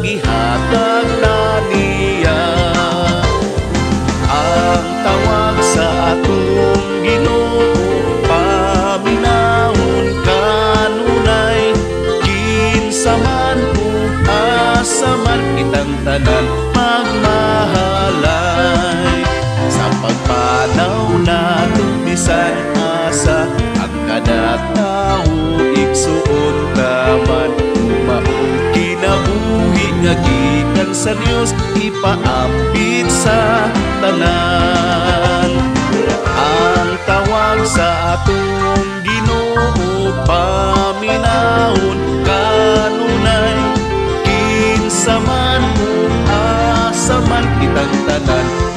gihatag na niya. Ang tawag sa atong Ginoo, paminahon kanunay, kinsa man ug asa man kitang tanan magmahalay. Sa pagpanaw natong bisan asa, ang kada tawo igsuon taman, maong kinabuhi nga gikan sa Dios ipaambit sa tanan. Ang tawag sa atong Ginoo, paminahon kanunay, kinsa man ug asa man kitang tanan